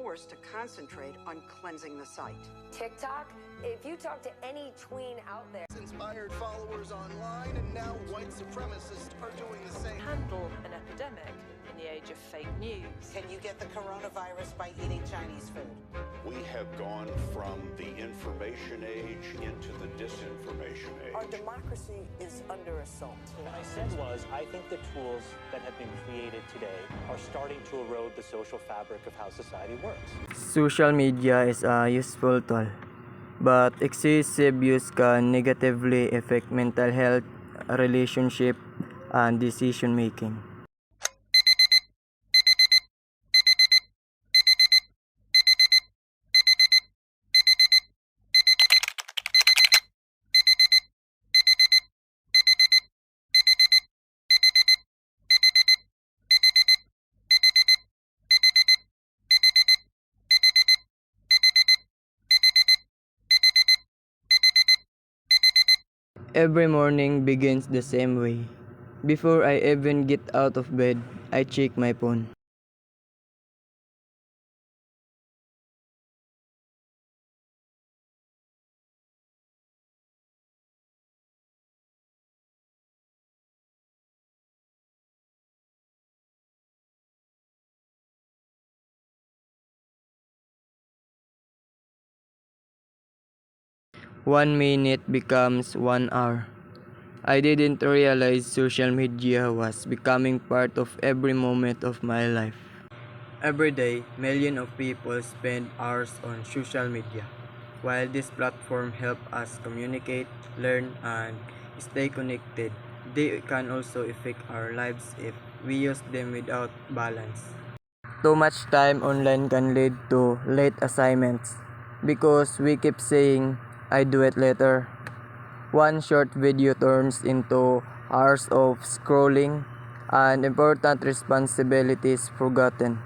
forced to concentrate on cleansing the site. TikTok, if you talk to any tween out there, inspired followers online, and now white supremacists are doing the same. Handle an epidemic in the age of fake news. Can you get the coronavirus by eating Chinese food? We have gone from the information age into the disinformation age. Our democracy is under assault. What I said was, I think the tools that have been created today are starting to erode the social fabric of how society works. Social media is a useful tool, but excessive use can negatively affect mental health, relationship, and decision making. Every morning begins the same way. Before I even get out of bed, I check my phone. One minute becomes 1 hour. I didn't realize social media was becoming part of every moment of my life. Every day, millions of people spend hours on social media. While this platform help us communicate, learn, and stay connected, they can also affect our lives if we use them without balance. Too much time online can lead to late assignments because we keep saying, "I do it later." One short video turns into hours of scrolling and important responsibilities forgotten.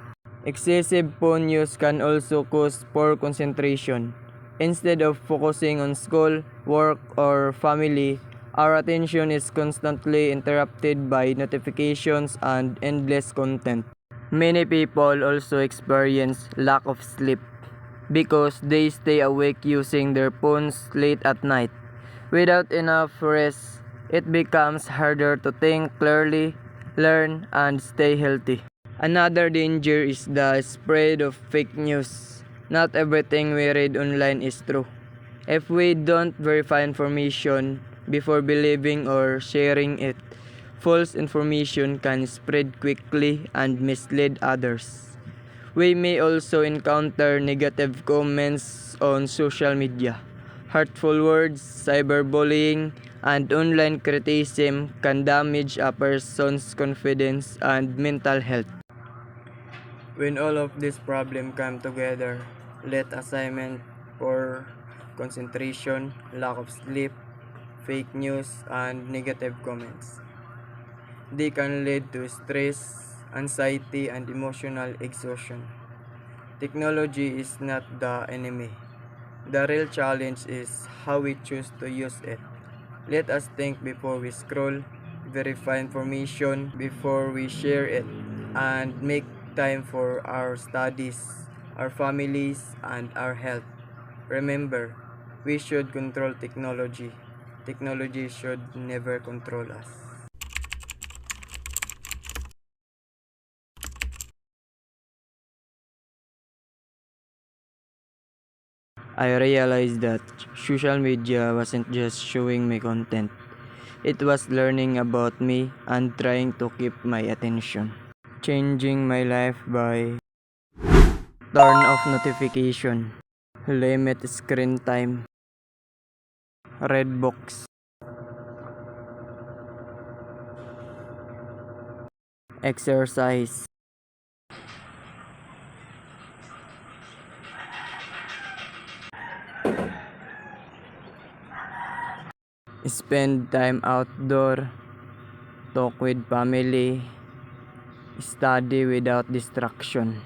Excessive phone use can also cause poor concentration. Instead of focusing on school, work, or family, our attention is constantly interrupted by notifications and endless content. Many people also experience lack of sleep because they stay awake using their phones late at night. Without enough rest, it becomes harder to think clearly, learn, and stay healthy. Another danger is the spread of fake news. Not everything we read online is true. If we don't verify information before believing or sharing it, false information can spread quickly and mislead others. We may also encounter negative comments on social media. Hurtful words, cyberbullying, and online criticism can damage a person's confidence and mental health. When all of these problems come together, late assignment, poor concentration, lack of sleep, fake news, and negative comments, they can lead to stress, anxiety, and emotional exhaustion. Technology is not the enemy. The real challenge is how we choose to use it. Let us think before we scroll, verify information before we share it, and make time for our studies, our families, and our health. Remember, we should control technology. Technology should never control us. I realized that social media wasn't just showing me content. It was learning about me and trying to keep my attention. Changing my life by turn off notification, limit screen time, read books, exercise, spend time outdoor, talk with family, study without distraction.